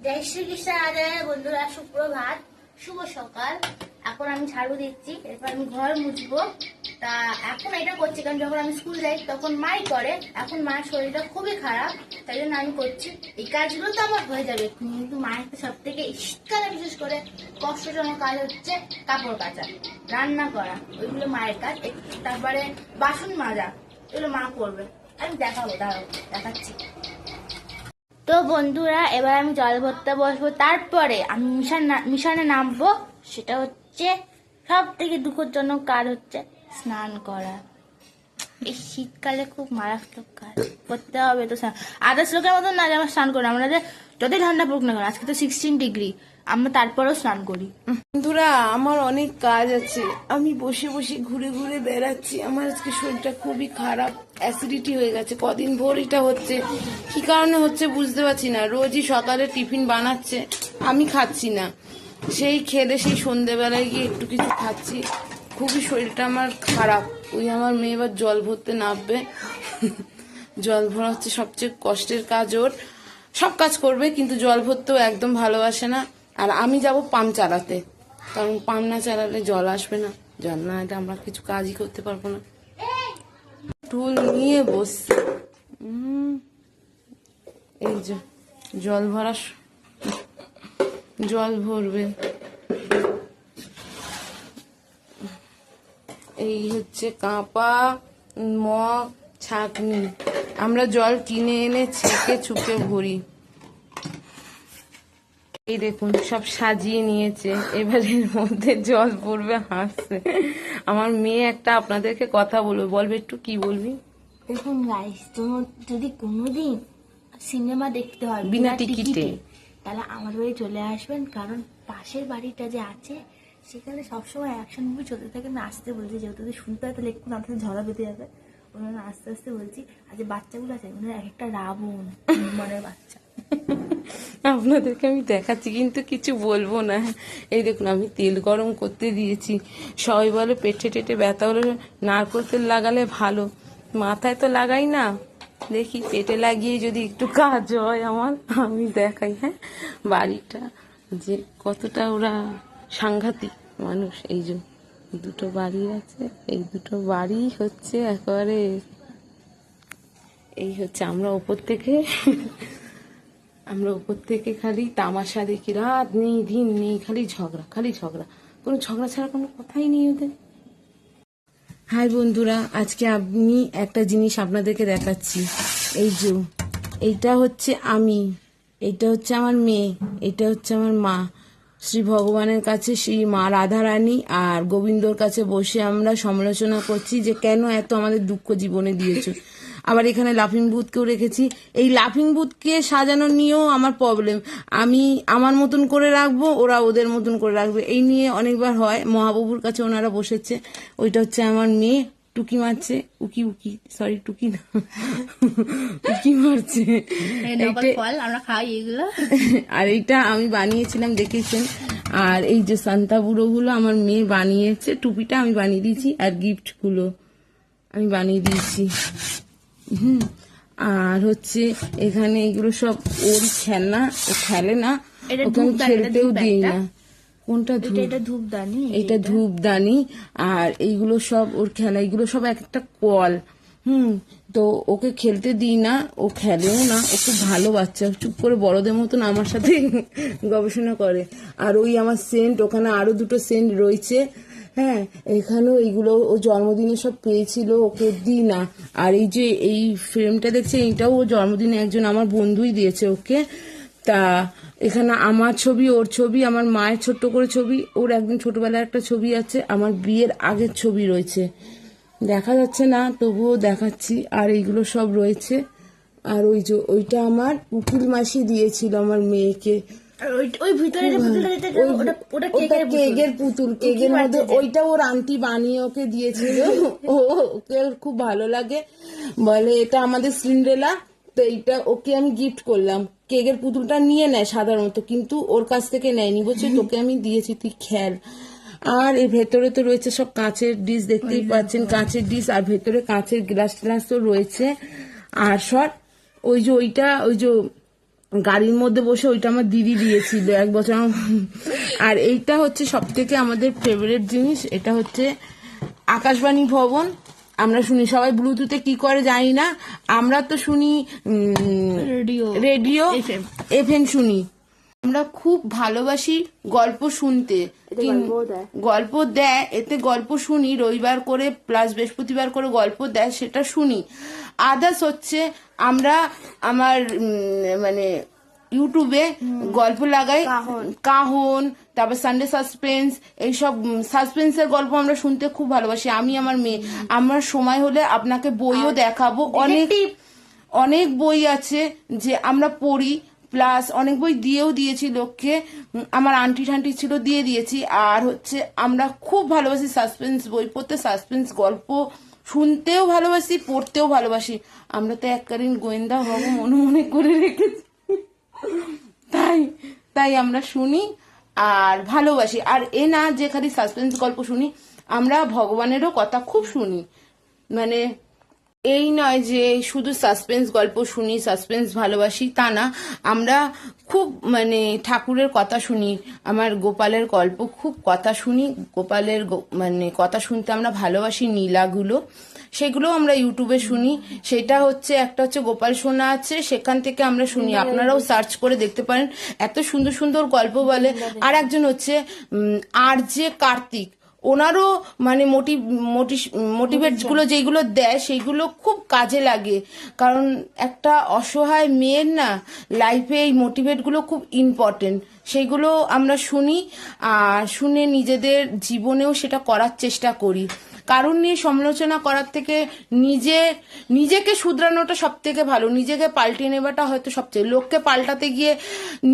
জয় শ্রীকৃষ্ণ রাধে বন্ধুরা, সুপ্রভাত, শুভ সকাল। এখন আমি ঝাড়ু দিচ্ছি, এরপর আমি ঘর মুছবো। তা এখন এটা করছি কারণ যখন আমি স্কুল যাই তখন মাই করে। এখন মায়ের শরীরটা খুবই খারাপ, তাই জন্য আমি করছি। এই কাজগুলো তো আমার হয়ে যাবে, কিন্তু মায়ের তো সব থেকে শীতকালে বিশেষ করে কষ্টজনক কাজ হচ্ছে কাপড় কাচা, রান্না করা, ওইগুলো মায়ের কাজ। তারপরে বাসন মাজা, এগুলো মা করবে। আমি দেখাবো, দাঁড়াবো, দেখাচ্ছি। তো বন্ধুরা, এবার আমি জল ভরতে বসবো, তারপরে আমি মিশনে নামবো। সেটা হচ্ছে সব থেকে দুঃখজনক কাজ হচ্ছে স্নান করা। এই শীতকালে খুব মারাত্মক কাজ করতে হবে। তো আদার্স লোকের মতন না যে আমরা স্নান করি, আমরা যতই ঠান্ডা পড়ুক না কেন, আজকে তো 16 ডিগ্রি, আমরা তারপরেও স্নান করি। বন্ধুরা, আমার অনেক কাজ আছে, আমি বসে বসে ঘুরে ঘুরে বেড়াচ্ছি। আমার আজকে শরীরটা খুবই খারাপ, অ্যাসিডিটি হয়ে গেছে। কদিন ভোর এটা হচ্ছে, কি কারণে হচ্ছে বুঝতে পারছি না। রোজই সকালে টিফিন বানাচ্ছে, আমি খাচ্ছি না। সেই খেলে সেই সন্ধেবেলায় গিয়ে একটু কিছু খাচ্ছি। খুবই শরীরটা আমার খারাপ। ওই আমার মেয়ে এবার জল ভরতে নামবে। জল ভরা হচ্ছে সবচেয়ে কষ্টের কাজ ওর। সব কাজ করবে কিন্তু জল ভরতেও একদম ভালোবাসে না। আর আমি যাব পাম্প চালাতে, কারণ পাম্প না চালালে জল আসবে না। জল না এলে আমরা কিছু কাজই করতে পারবো না। টুল নিয়ে বসছে। এই যে জল ভরা, জল ভরবে। এই হচ্ছে কাঁপা, মগ, ছাঁকনি। আমরা জল কিনে এনে ছেঁকে চুপে ভরি। এই দেখুন সব সাজিয়ে নিয়েছে, এবার এর মধ্যে জল পড়বে। হাসছে আমার মেয়ে একটা। আপনাদেরকে কথা বলবে একটু, কি বলবি? দেখুন গাইস, তোমার যদি কোনোদিন সিনেমা দেখতে হয় বিনা টিকিটে, তাহলে আমার বাড়ি চলে আসবেন, কারণ পাশের বাড়িটা যে আছে সেখানে সবসময় অ্যাকশন মুভি চলতে থাকে। আমি আসতে বলছি, যেহেতু শুনতে হয় তাহলে একটু না থেকে ঝড়া বেঁধে যাবে, ওনারা আস্তে আস্তে বলছি। আর যে বাচ্চাগুলো আছে ওনারা এক একটা রাবণ মানে বাচ্চা। আপনাদেরকে আমি দেখাচ্ছি কিন্তু কিছু বলবো না। এই দেখুন আমি তেল গরম করতে দিয়েছি। সবাই বলে পেটে টেটে ব্যথা হলে নারকেল তেল লাগালে ভালো, মাথায় তো লাগাই না। দেখি পেটে লাগিয়ে যদি একটু কাজ হয় আমার, আমি দেখাই। হ্যাঁ, বাড়িটা যে কতটা ওরা সাংঘাতিক মানুষ। এই যে দুটো বাড়ি আছে, এই দুটো বাড়ি হচ্ছে একেবারে, এই হচ্ছে আমরা ওপর থেকে খালি তামাশা দেখি। রাত নেই দিন নেই, খালি ঝগড়া, খালি ঝগড়া। কোনো ঝগড়া ছাড়া কোনো কথাই নেই ওদের। হাই বন্ধুরা, আজকে আমি একটা জিনিস আপনাদেরকে দেখাচ্ছি। এই যে এইটা হচ্ছে আমি, এইটা হচ্ছে আমার মেয়ে, এইটা হচ্ছে আমার মা। শ্রী ভগবানের কাছে, শ্রী মা রাধারানী আর গোবিন্দর কাছে বসে আমরা সমালোচনা করছি যে কেন এত আমাদের দুঃখ জীবনে দিয়েছো। আবার এখানে লাফিং বুথকেও রেখেছি। এই লাফিং বুথকে সাজানো নিয়েও আমার প্রবলেম। আমি আমার মতন করে রাখবো, ওরা ওদের মতন করে রাখবে, এই নিয়ে অনেকবার হয়। মহাপ্রভুর কাছে ওনারা বসেছে। ওইটা হচ্ছে আমার মেয়ে, টুকি মারছে, উকি উকি, সরি টুকি না, উকি মারছে। আমরা খাই এগুলো। আর এইটা আমি বানিয়েছিলাম, দেখেছেন। আর এই যে সান্তা বুড়ো গুলো আমার মেয়ে বানিয়েছে। টুপিটা আমি বানিয়ে দিয়েছি, আর গিফট গুলো আমি বানিয়ে দিয়েছি। আর হচ্ছে এখানে এগুলো সব ওর খেলনা, ও খেলে না, ওকে আমি খেলতেও দিই না। কোনটা? ধূপদানি। এটা ধূপদানি। আর এইগুলো সব ওর খেলা, এগুলো সব এক একটা কল। তো ওকে খেলতে দিই না, ও খেলেও না। ও খুব ভালো বাচ্চা, চুপ করে বড়দের মতন আমার সাথে গবেষণা করে। আর ওই আমার সেন্ট, ওখানে আরো দুটো সেন্ট রয়েছে। হ্যাঁ, এখানেও এইগুলো ও জন্মদিনে সব পেয়েছিল, ওকে দিই না। আর এই যে এই ফ্রেমটা দেখছে, এইটাও ও জন্মদিনে একজন আমার বন্ধুই দিয়েছে ওকে। তা এখানে আমার ছবি, ওর ছবি, আমার মায়ের ছোট্ট করে ছবি, ওর একদম ছোটবেলার একটা ছবি আছে, আমার বিয়ের আগের ছবি রয়েছে। দেখা যাচ্ছে না, তবুও দেখাচ্ছি। আর এইগুলো সব রয়েছে। আর ওই যে ওইটা আমার উকিল মাসি দিয়েছিল আমার মেয়েকে। কেকের পুতুল, কেকের মধ্যে ওইটা ওর আন্টি বানিয়ে ওকে দিয়েছিল। ওকে খুব ভালো লাগে, বলে এটা আমাদের সিন্ড্রেলা। তো এইটা ওকে আমি গিফট করলাম। কেকের পুতুলটা নিয়ে নেয় সাধারণত, কিন্তু ওর কাছ থেকে নেয়নি, বলছে তোকে আমি দিয়েছি, তুই খেল। আর এর ভেতরে তো রয়েছে সব কাঁচের ডিশ, দেখতেই পাচ্ছেন কাঁচের ডিশ। আর ভেতরে কাঁচের গ্লাস ট্লাস তো রয়েছে। আর সব ওই যে ওইটা, ওই যে গাড়ির মধ্যে বসে, ওইটা আমার দিদি দিয়েছিল 1 বছর। আর এইটা হচ্ছে সব থেকে আমাদের ফেভারিট জিনিস, এটা হচ্ছে আকাশবাণী ভবন। আমরা শুনি, সবাই ব্লুটুথে কি করে জানি না, আমরা তো শুনি রেডিও FM শুনি। আমরা খুব ভালোবাসি গল্প শুনতে, গল্প দেয়, এতে গল্প শুনি, রবিবার করে প্লাস বৃহস্পতিবার করে গল্প দেয়, সেটা শুনি। আদার্স হচ্ছে আমরা আমার মানে ইউটিউবে গল্প লাগাই, কাহন, তারপর সানডে সাসপেন্স, এইসব সাসপেন্সের গল্প আমরা শুনতে খুব ভালোবাসি। আমি আমার মেয়ে, আমার সময় হলে আপনাকে বইও দেখাবো, অনেক বই আছে যে আমরা পড়ি, প্লাস অনেক বই দিয়েও দিয়েছি লোককে, আমার আন্টি ঠান্টি ছিল দিয়ে দিয়েছি। আর হচ্ছে আমরা খুব ভালোবাসি সাসপেন্স বই পড়তে, সাসপেন্স গল্প শুনতেও ভালোবাসি, পড়তেও ভালোবাসি। আমরা তো এককালীন গোয়েন্দা হব মনে মনে করে রেখেছি, তাই আমরা শুনি আর ভালোবাসি। আর এ না যে খালি সাসপেন্স গল্প শুনি, আমরা ভগবানেরও কথা খুব শুনি। মানে এই নয় যে শুধু সাসপেন্স গল্প শুনি, সাসপেন্স ভালোবাসি, তা না। আমরা খুব মানে ঠাকুরের কথা শুনি, আমার গোপালের গল্প খুব কথা শুনি, গোপালের মানে কথা শুনতে আমরা ভালোবাসি, নীলাগুলো, সেগুলো আমরা ইউটিউবে শুনি। সেটা হচ্ছে একটা হচ্ছে গোপাল সোনা আছে, সেখান থেকে আমরা শুনি, আপনারাও সার্চ করে দেখতে পারেন, এত সুন্দর সুন্দর গল্প বলে। আর একজন হচ্ছে RJ কার্তিক, ওনারও মানে মোটিভেট গুলো যেগুলো দেয় সেইগুলো খুব কাজে লাগে, কারণ একটা অসহায় মেয়ের না লাইফে এই মোটিভেট গুলো খুব ইম্পর্টেন্ট। সেইগুলো আমরা শুনি আর শুনে নিজেদের জীবনেও সেটা করার চেষ্টা করি। কারণ নিয়ে সমালোচনা করার থেকে নিজেকে শুধরানোটা সব থেকে ভালো, নিজেকে পাল্টিয়ে নেওয়াটা হয়তো সবচেয়ে, লোককে পাল্টাতে গিয়ে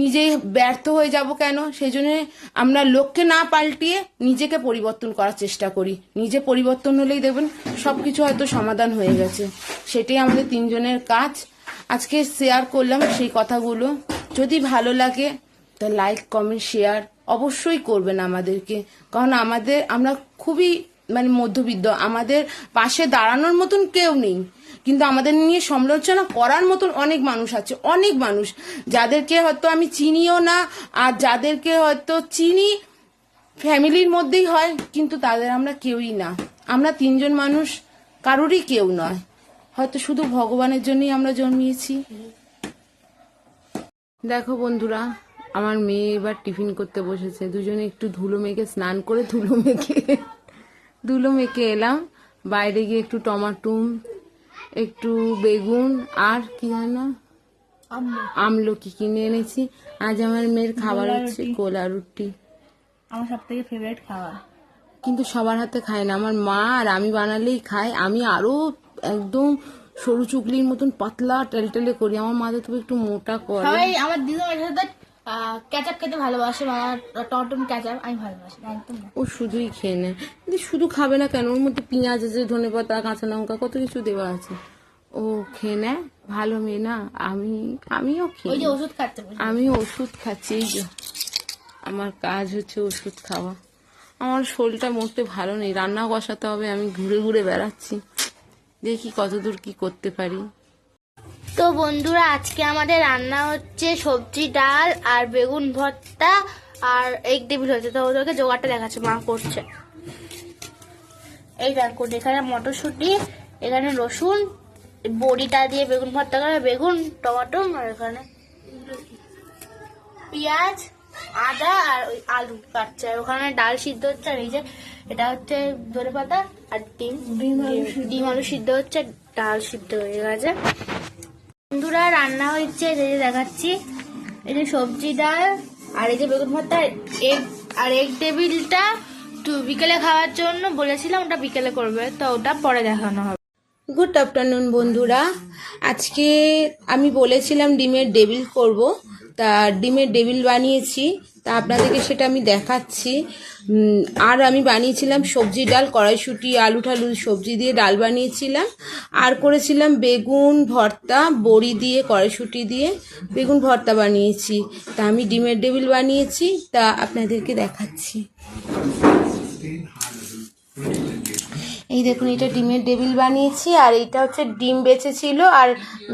নিজেই ব্যর্থ হয়ে যাব কেন, সেই জন্য আমরা লোককে না পাল্টিয়ে নিজেকে পরিবর্তন করার চেষ্টা করি। নিজে পরিবর্তন হলেই দেখবেন সবকিছু হয়তো সমাধান হয়ে গেছে। সেটাই আমাদের 3 জনের কাজ। আজকে শেয়ার করলাম সেই কথাগুলো। যদি ভালো লাগে তা লাইক, কমেন্ট, শেয়ার অবশ্যই করবেন আমাদেরকে, কারণ আমরা খুবই মানে মধ্যবিত্ত, আমাদের পাশে দাঁড়ানোর মতন কেউ নেই, কিন্তু আমাদের নিয়ে সমালোচনা করার মতন অনেক মানুষ আছে, অনেক মানুষ যাদেরকে হয়তো আমি চিনিও না, আর যাদেরকে হয়তো চিনি ফ্যামিলির মধ্যেই হয়, কিন্তু তাদের আমরা কেউই না। আমরা 3 জন মানুষ, কারোরই কেউ নয়, হয়তো শুধু ভগবানের জন্যই আমরা জন্মিয়েছি। দেখো বন্ধুরা, আমার মেয়ে এবার টিফিন করতে বসেছে, দুজনে একটু ধুলো মেখে স্নান করে ধুলো মেখে এলাম। বাইরে গিয়ে একটু টমাটুম, একটু বেগুন, আর কি হয় না আমলকি কিনে এনেছি। আজ আমার মেয়ের খাবার হচ্ছে কোলা রুটি, আমার সব থেকে ফেভারিট খাবার, কিন্তু সবার হাতে খায় না। আমার মা আর আমি বানালেই খায়, আমি আরো একদম সরু চুকলির মতন পাতলা টেলটেলে করি, আমার মা তো একটু মোটা করে। সবাই আমার দিদিমার সাথে ক্যাচাপ খেতে ভালোবাসে, আমার টমেটো ক্যাচাপ আমি ভালোবাসি একদম না। ও শুধুই খেয়ে নেয়, কিন্তু শুধু খাবে না কেন, ওর মধ্যে পেঁয়াজ আছে, ধনেপাতা, কাঁচা লঙ্কা, কত কিছু দেওয়া আছে, ও খেয়ে নেয়। ভালো মেয়ে না, আমিও খেয়ে, ওই যে ওষুধ খাচ্ছে, আমি ওষুধ খাচ্ছি, এই যে আমার কাজ হচ্ছে ওষুধ খাওয়া। আমার শরীরটা মোটে ভালো নেই, রান্না বসাতে হবে, আমি ঘুরে ঘুরে বেড়াচ্ছি, দেখি কতদূর কি করতে পারি। তো বন্ধুরা, আজকে আমাদের রান্না হচ্ছে সবজি, ডাল আর বেগুন ভর্তা আর এগ টেবিল হচ্ছে। তো ওদেরকে জোগাড়টা দেখাচ্ছে, মা করছে। এই দেখো, এখানে মটরশুঁটি, এখানে রসুন, বড়িটা দিয়ে বেগুন ভর্তা করে, বেগুন, টমেটো, আর এখানে পেঁয়াজ, আদা আর ওই আলু কাটছে। আর ওখানে ডাল সিদ্ধ হচ্ছে, আর এই যে এটা হচ্ছে ধনেপাতা আর ডিম আলু সিদ্ধ হচ্ছে, ডাল সিদ্ধ হয়ে গেছে। বন্ধুরা, রান্না হচ্ছে, এই যে দেখাচ্ছি, এই যে সবজি, ডাল আর এই যে বেগুন ভর্তা, আর এগ টেবিলটা বিকেলে খাওয়ার জন্য বলেছিলাম, ওটা বিকেলে করবে, তো ওটা পরে দেখানো হবে। গুড আফটারনুন বন্ধুরা, আজকে আমি বলেছিলাম ডিমের ডেভিল করব, তা ডিমের ডেভিল বানিয়েছি, তা আপনাদেরকে সেটা আমি দেখাচ্ছি। আর আমি বানিয়েছিলাম সবজি, ডাল, কড়াইশুঁটি, আলু ঠালু সবজি দিয়ে ডাল বানিয়েছিলাম, আর করেছিলাম বেগুন ভর্তা, বড়ি দিয়ে কড়াইশুঁটি দিয়ে বেগুন ভর্তা বানিয়েছি। তা আমি ডিমের ডেভিল বানিয়েছি, তা আপনাদেরকে দেখাচ্ছি। এই দেখুন এটা ডিমের টেবিল বানিয়েছি, আর এইটা হচ্ছে ডিম বেঁচেছিল আর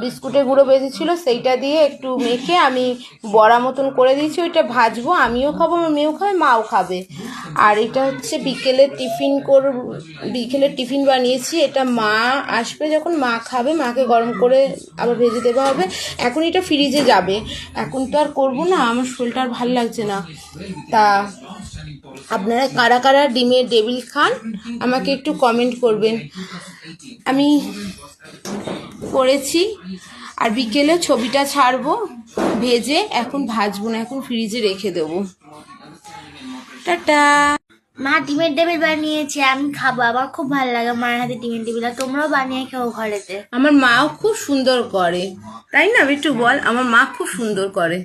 বিস্কুটের গুঁড়ো বেঁচেছিল, সেইটা দিয়ে একটু মেখে আমি বড়া মতন করে দিয়েছি। ওইটা ভাজবো, আমিও খাবো, আমার মেয়েও খাবে, মাও খাবে। আর এটা হচ্ছে বিকেলের টিফিন বানিয়েছি। এটা মা আসবে যখন, মা খাবে, মাকে গরম করে আবার ভেজে দেওয়া হবে। এখন এটা ফ্রিজে যাবে, এখন তো আর করবো না, আমার শরীরটা আর ভালো লাগছে না। তা আপনারা কারা কারা ডিমের টেবিল খান আমাকে একটু কমেন্ট করবেন। আমি করেছি, আর বিকেলে ছবিটা ছাড়বো ভেজে, এখন ভাজবো না, এখন ফ্রিজে রেখে দেবো। টাটা। মা ডিমের টেবিল বানিয়েছে, আমি খাবো, আমার খুব ভালো লাগে মায়ের হাতে ডিমের টেবিল। আর তোমরাও বানিয়ে খাও ঘরেতে। আমার মাও খুব সুন্দর করে, তাই না? একটু বল, আমার মা খুব সুন্দর করে।